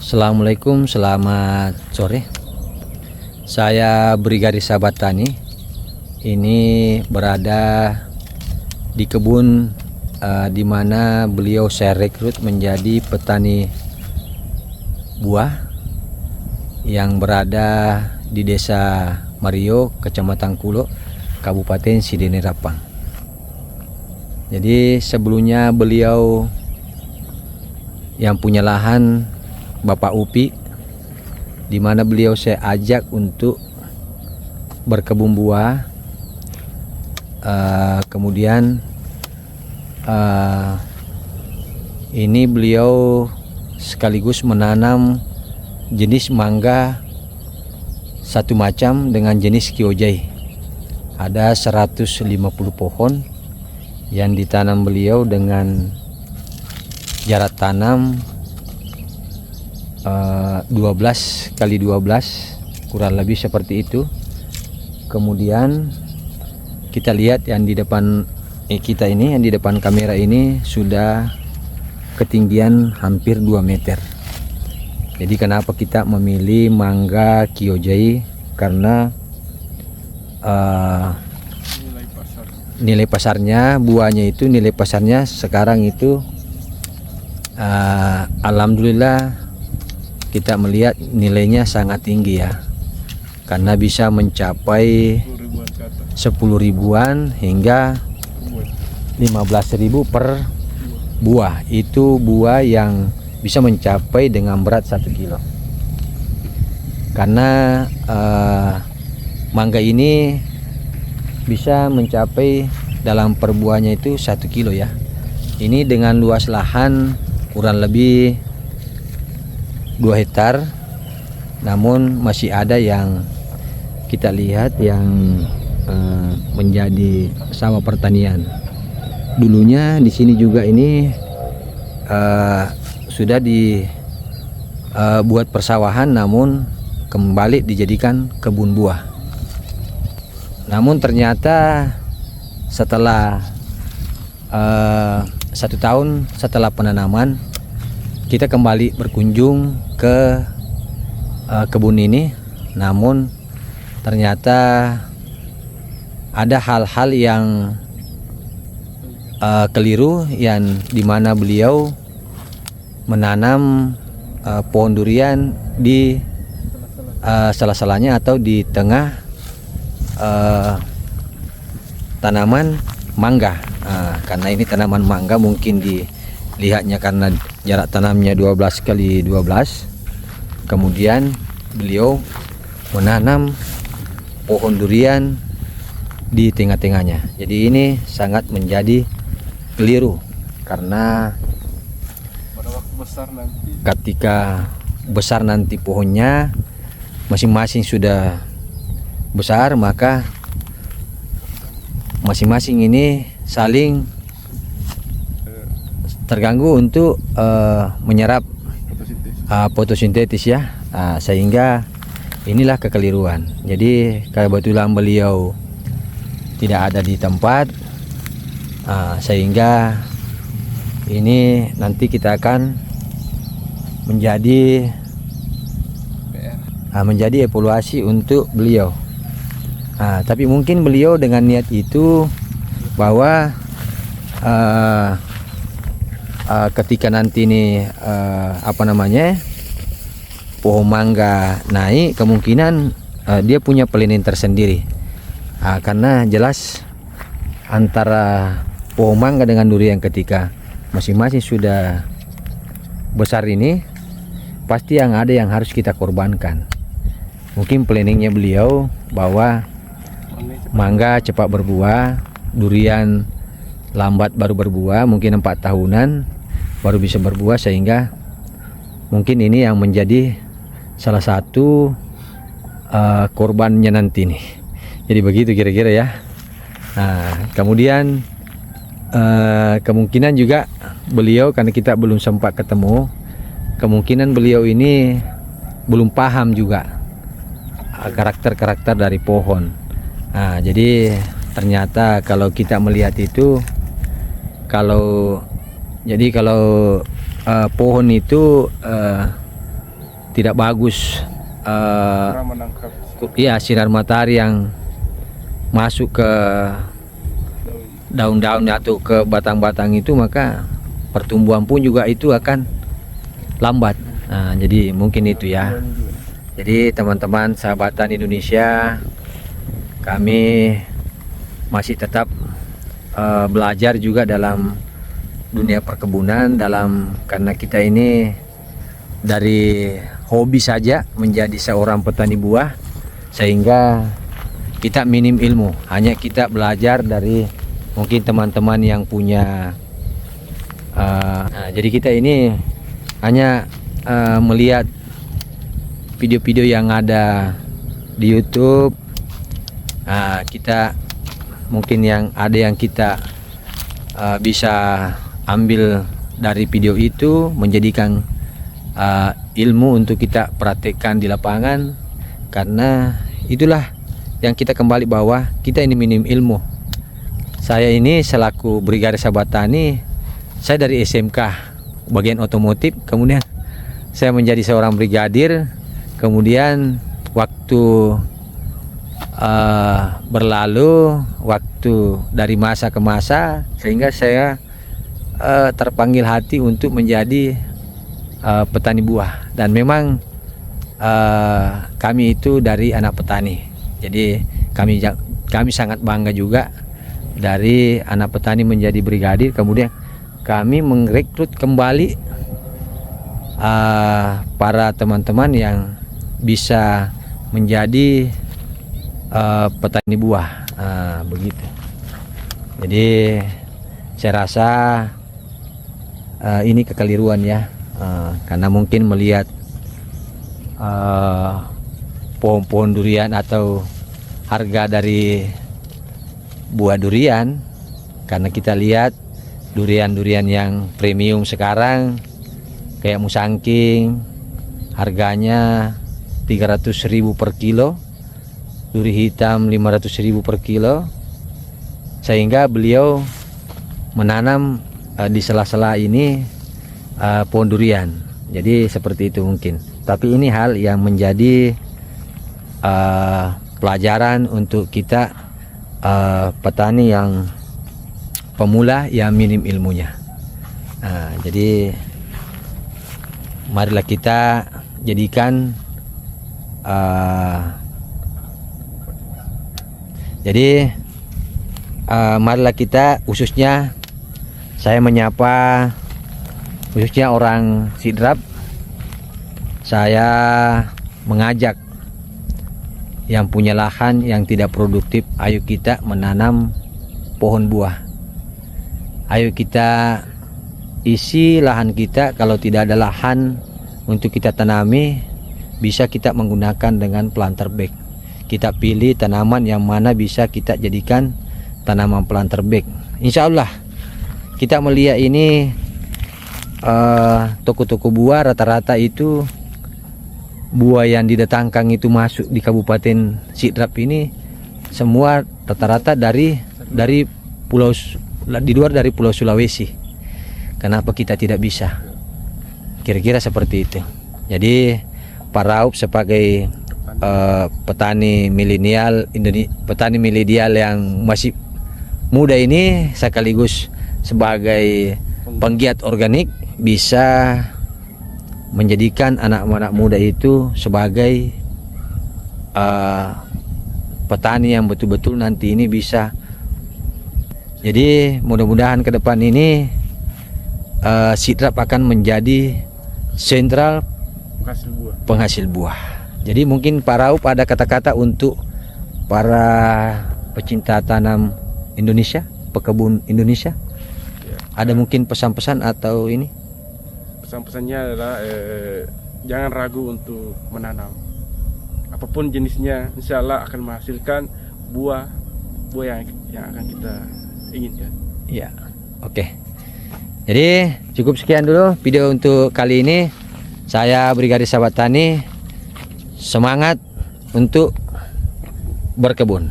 Assalamualaikum, selamat sore. Saya Brigadir Sahabat Tani. Ini berada di kebun di mana beliau saya rekrut menjadi petani buah yang berada di Desa Mario, Kecamatan Kulo, Kabupaten Sidene Rapang. Jadi sebelumnya beliau yang punya lahan Bapak Upi, di mana beliau saya ajak untuk berkebun buah. Kemudian ini beliau sekaligus menanam jenis mangga satu macam dengan jenis Kyojai. Ada 150 pohon yang ditanam beliau dengan jarak tanam 12 kali 12, kurang lebih seperti itu. Kemudian kita lihat yang di depan kita ini, yang di depan kamera ini sudah ketinggian hampir 2 meter. Jadi kenapa kita memilih mangga Kyojai? Karena nilai pasarnya, buahnya itu nilai pasarnya sekarang itu alhamdulillah kita melihat nilainya sangat tinggi ya, karena bisa mencapai 10 ribuan hingga 15.000 per buah. Itu buah yang bisa mencapai dengan berat 1 kilo. Karena mangga ini bisa mencapai dalam per buahnya itu 1 kilo ya. Ini dengan luas lahan kurang lebih 2 hektar, namun masih ada yang kita lihat yang menjadi sawah pertanian. Dulunya di sini juga ini sudah dibuat persawahan, namun kembali dijadikan kebun buah. Namun ternyata setelah 1 tahun setelah penanaman, kita kembali berkunjung ke kebun ini, namun ternyata ada hal-hal yang keliru, yang dimana beliau menanam pohon durian di salah-salahnya atau di tengah tanaman mangga. Karena ini tanaman mangga, mungkin dilihatnya karena jarak tanamnya 12 kali 12. Kemudian beliau menanam pohon durian di tengah-tengahnya. Jadi ini sangat menjadi keliru, karena pada waktu besar nanti, ketika besar nanti pohonnya masing-masing sudah besar, maka masing-masing ini saling terganggu untuk menyerap fotosintetis ya. Sehingga inilah kekeliruan. Jadi kebetulan beliau tidak ada di tempat, sehingga ini nanti kita akan menjadi evaluasi untuk beliau. Tapi mungkin beliau dengan niat itu bahwa ketika nanti ini pohon mangga naik, kemungkinan dia punya planning tersendiri. Karena jelas antara pohon mangga dengan durian ketika masing-masing sudah besar ini, pasti yang ada yang harus kita korbankan. Mungkin planningnya beliau bahwa mangga cepat berbuah, durian lambat baru berbuah, mungkin 4 tahunan baru bisa berbuah, sehingga mungkin ini yang menjadi salah satu korbannya nanti nih. Jadi begitu kira-kira ya. Kemudian kemungkinan juga beliau, karena kita belum sempat ketemu, kemungkinan beliau ini belum paham juga karakter-karakter dari pohon. Jadi ternyata kalau kita melihat itu, kalau pohon itu tidak bagus Kurang menangkap iya sinar matahari yang masuk ke daun-daun atau ke batang-batang itu, maka pertumbuhan pun juga itu akan lambat. Nah, jadi mungkin itu ya. Jadi teman-teman sahabatan Indonesia, kami masih tetap belajar juga dalam dunia perkebunan, karena kita ini dari hobi saja menjadi seorang petani buah, sehingga kita minim ilmu, hanya kita belajar dari mungkin teman-teman yang punya nah, jadi kita ini hanya melihat video-video yang ada di YouTube. Kita mungkin yang kita bisa ambil dari video itu, menjadikan ilmu untuk kita praktekkan di lapangan, karena itulah yang kita kembali bahwa kita ini minim ilmu. Saya ini selaku Brigadir Sahabat Tani, saya dari SMK bagian otomotif, kemudian saya menjadi seorang brigadir, kemudian waktu berlalu, waktu dari masa ke masa, sehingga saya terpanggil hati untuk menjadi petani buah. Dan memang kami itu dari anak petani, jadi kami sangat bangga juga dari anak petani menjadi brigadir. Kemudian kami merekrut kembali para teman-teman yang bisa menjadi petani buah, begitu. Jadi saya rasa ini kekeliruan ya, karena mungkin melihat pohon-pohon durian atau harga dari buah durian, karena kita lihat durian-durian yang premium sekarang kayak Musangking harganya 300.000 per kilo, duri hitam 500.000 per kilo, sehingga beliau menanam di sela-sela ini pohon durian. Jadi seperti itu mungkin, tapi ini hal yang menjadi pelajaran untuk kita petani yang pemula yang minim ilmunya. Jadi marilah kita jadikan marilah kita, khususnya saya menyapa khususnya orang Sidrap, saya mengajak yang punya lahan yang tidak produktif, ayo kita menanam pohon buah. Ayo kita isi lahan kita. Kalau tidak ada lahan untuk kita tanami, bisa kita menggunakan dengan planter bag. Kita pilih tanaman yang mana bisa kita jadikan tanaman planter bag. Insya Allah kita melihat ini toko-toko buah rata-rata itu buah yang didatangkan itu masuk di Kabupaten Sidrap ini semua rata-rata dari pulau di luar dari Pulau Sulawesi. Kenapa kita tidak bisa? Kira-kira seperti itu. Jadi Pak Raup sebagai petani milenial yang masih muda ini, sekaligus sebagai penggiat organik, bisa menjadikan anak-anak muda itu sebagai petani yang betul-betul nanti ini bisa. Jadi mudah-mudahan ke depan ini Sidrap akan menjadi sentral penghasil buah. Jadi mungkin Pak Raup ada kata-kata untuk para pecinta tanam Indonesia, pekebun Indonesia. Ada mungkin pesan-pesan atau ini? Pesan-pesannya adalah jangan ragu untuk menanam. Apapun jenisnya, insya Allah akan menghasilkan buah yang akan kita inginkan. Iya, oke. Jadi cukup sekian dulu video untuk kali ini. Saya Brigadir Sahabat Tani, semangat untuk berkebun.